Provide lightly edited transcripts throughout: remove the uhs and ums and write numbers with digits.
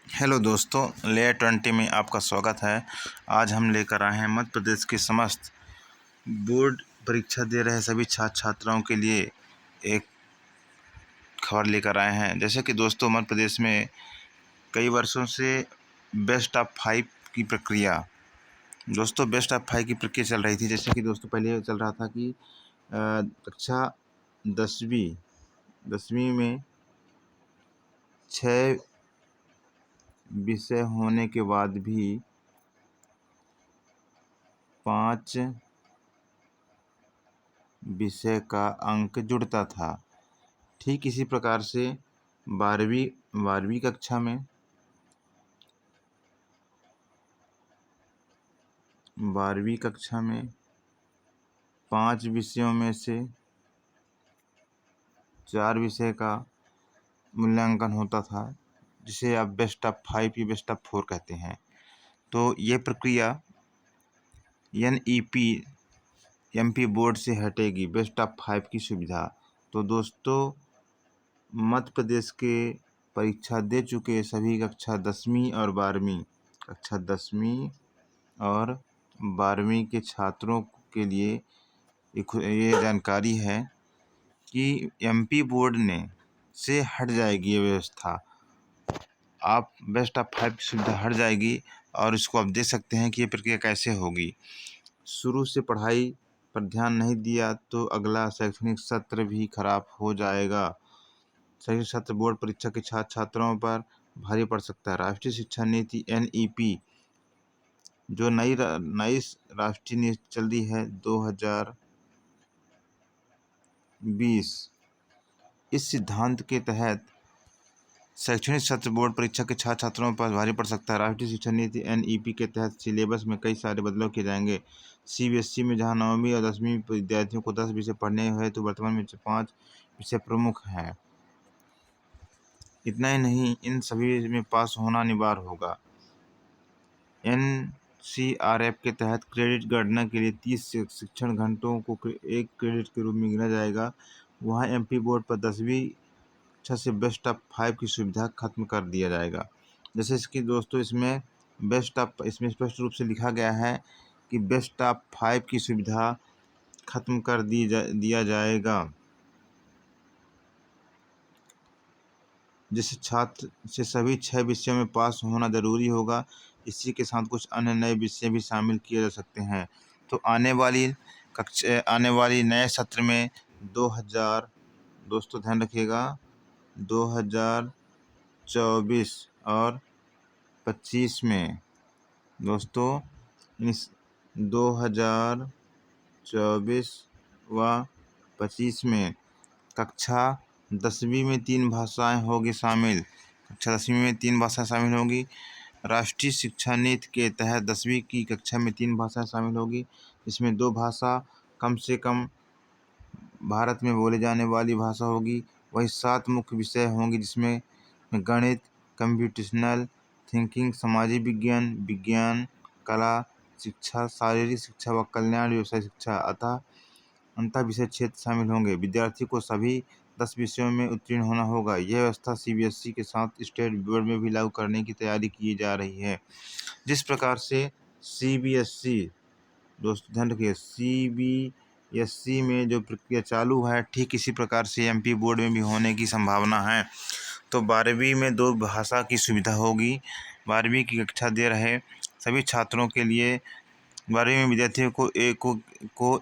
Hello दोस्तों, layer 20 में आपका स्वागत है। आज हम लेकर आए हैं मध्य प्रदेश के समस्त बोर्ड परीक्षा दे रहे सभी छात्र छात्राओं के लिए एक खबर लेकर आए हैं। जैसे कि दोस्तों, मध्य प्रदेश में कई वर्षों से बेस्ट ऑफ 5 की प्रक्रिया बेस्ट ऑफ 5 की प्रक्रिया चल रही थी। जैसे कि दोस्तों, पहले चल रहा था कि कक्षा 10वीं में 6 विषय होने के बाद भी 5 विषय का अंक जुड़ता था। ठीक इसी प्रकार से 12वीं कक्षा में 5 विषयों में से 4 विषय का मूल्यांकन होता था, जिसे आप बेस्ट ऑफ 5 या बेस्ट ऑफ 4 कहते हैं। तो ये प्रक्रिया NEP MP बोर्ड से हटेगी, बेस्ट ऑफ 5 की सुविधा। तो दोस्तों, मध्य प्रदेश के परीक्षा दे चुके सभी कक्षा 10वीं और 12वीं के छात्रों के लिए ये जानकारी है कि MP बोर्ड से हट जाएगी ये व्यवस्था। आप बेस्ट ऑफ 5 की सुविधा हट जाएगी और इसको आप देख सकते हैं कि ये प्रक्रिया कैसे होगी। शुरू से पढ़ाई पर ध्यान नहीं दिया तो अगला शैक्षणिक सत्र भी खराब हो जाएगा। शैक्षणिक सत्र बोर्ड परीक्षा के छात्र छात्राओं पर भारी पड़ सकता है। राष्ट्रीय शिक्षा नीति NEP जो नई राष्ट्रीय नीति चल रही है 2020, इस सिद्धांत के तहत शैक्षणिक सत्र बोर्ड परीक्षा के छात्र छात्राओं पर भारी पड़ सकता है। राष्ट्रीय शिक्षा नीति NEP के तहत सिलेबस में कई सारे बदलाव किए जाएंगे। CBSE में जहां 9वीं और 10वीं विद्यार्थियों को 10 विषय पढ़ने हैं, तो वर्तमान में 5 विषय प्रमुख हैं। इतना ही नहीं, इन सभी में पास होना अनिवार्य होगा। NCRF के तहत क्रेडिट गणना के लिए 30 शिक्षण घंटों को 1 क्रेडिट के रूप में गिना जाएगा। वहाँ MP बोर्ड पर 10वीं कक्षा से बेस्ट ऑफ 5 की सुविधा खत्म कर दिया जाएगा। जैसे इसकी दोस्तों, इसमें स्पष्ट रूप से लिखा गया है कि बेस्ट ऑफ 5 की सुविधा खत्म कर दिया जाएगा, जिससे छात्र से सभी 6 विषयों में पास होना जरूरी होगा। इसी के साथ कुछ अन्य नए विषय भी शामिल किए जा सकते हैं। तो आने वाली नए सत्र में 2000 दोस्तों ध्यान रखिएगा, 2024 और 25 में दोस्तों, इस 2024 व 25 में कक्षा 10वीं में 3 भाषाएं होगी शामिल। कक्षा 10वीं में 3 भाषाएं शामिल होगी। राष्ट्रीय शिक्षा नीति के तहत 10वीं की कक्षा में 3 भाषाएं शामिल होगी, जिसमें 2 भाषा कम से कम भारत में बोले जाने वाली भाषा होगी। वही 7 मुख्य विषय होंगे, जिसमें गणित, कंप्यूटेशनल थिंकिंग, सामाजिक विज्ञान, कला, शिक्षा, शारीरिक शिक्षा व कल्याण व्यवसाय शिक्षा अंतः विषय क्षेत्र शामिल होंगे। विद्यार्थी को सभी 10 विषयों में उत्तीर्ण होना होगा। यह व्यवस्था CBSE के साथ स्टेट बोर्ड में भी लागू करने की तैयारी की जा रही है। जिस प्रकार से CBSE दोस्तों ध्यान रखिए, CBSE में जो प्रक्रिया चालू है, ठीक इसी प्रकार से MP बोर्ड में भी होने की संभावना है। तो 12वीं में 2 भाषा की सुविधा होगी। 12वीं की कक्षा दे रहे सभी छात्रों के लिए 12वीं में विद्यार्थियों को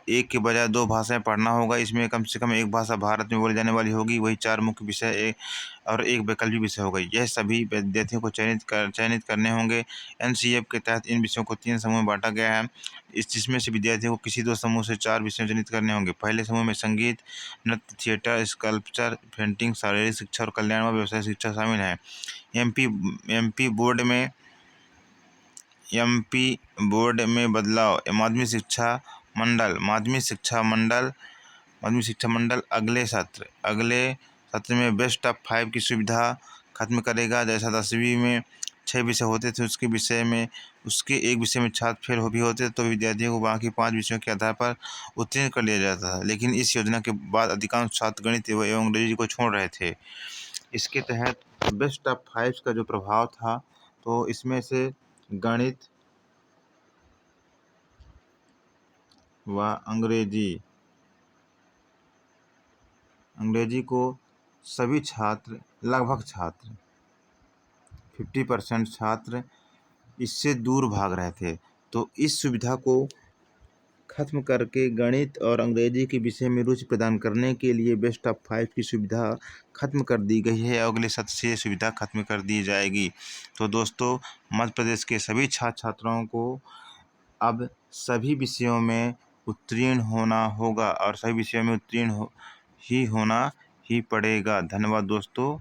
एक के बजाय 2 भाषाएं पढ़ना होगा। इसमें कम से कम 1 भाषा भारत में बोली जाने वाली होगी। वही 4 मुख्य विषय और 1 वैकल्पिक विषय होगा। यह सभी विद्यार्थियों को चयनित करने होंगे। NCF के तहत इन विषयों को 3 समूह में बांटा गया है, जिसमें से विद्यार्थियों को किसी 2 समूह से 4 विषय चयनित करने होंगे। पहले समूह में संगीत, नृत्य, थिएटर, स्कल्पचर, पेंटिंग, शारीरिक शिक्षा और कल्याण व व्यवसाय शिक्षा शामिल है। MP बोर्ड में बदलाव। माध्यमिक शिक्षा मंडल अगले सत्र में बेस्ट ऑफ 5 की सुविधा खत्म करेगा। जैसा 10वीं में 6 विषय होते थे, उसके एक विषय में छात्र फेल भी होते तो विद्यार्थियों को बाकी 5 विषयों के आधार पर उत्तीर्ण कर लिया जाता था। लेकिन इस योजना के बाद अधिकांश छात्र गणित एवं अंग्रेजी को छोड़ रहे थे। इसके तहत बेस्ट ऑफ 5 का जो प्रभाव था, तो इसमें से गणित व अंग्रेजी को सभी छात्र, लगभग छात्र 50% छात्र इससे दूर भाग रहे थे। तो इस सुविधा को खत्म करके गणित और अंग्रेजी के विषय में रुचि प्रदान करने के लिए बेस्ट ऑफ 5 की सुविधा खत्म कर दी गई है। अगले सत्र से ये सुविधा खत्म कर दी जाएगी। तो दोस्तों, मध्य प्रदेश के सभी छात्र छात्राओं को अब सभी विषयों में उत्तीर्ण होना होगा और सभी विषयों में उत्तीर्ण होना ही पड़ेगा। धन्यवाद दोस्तों।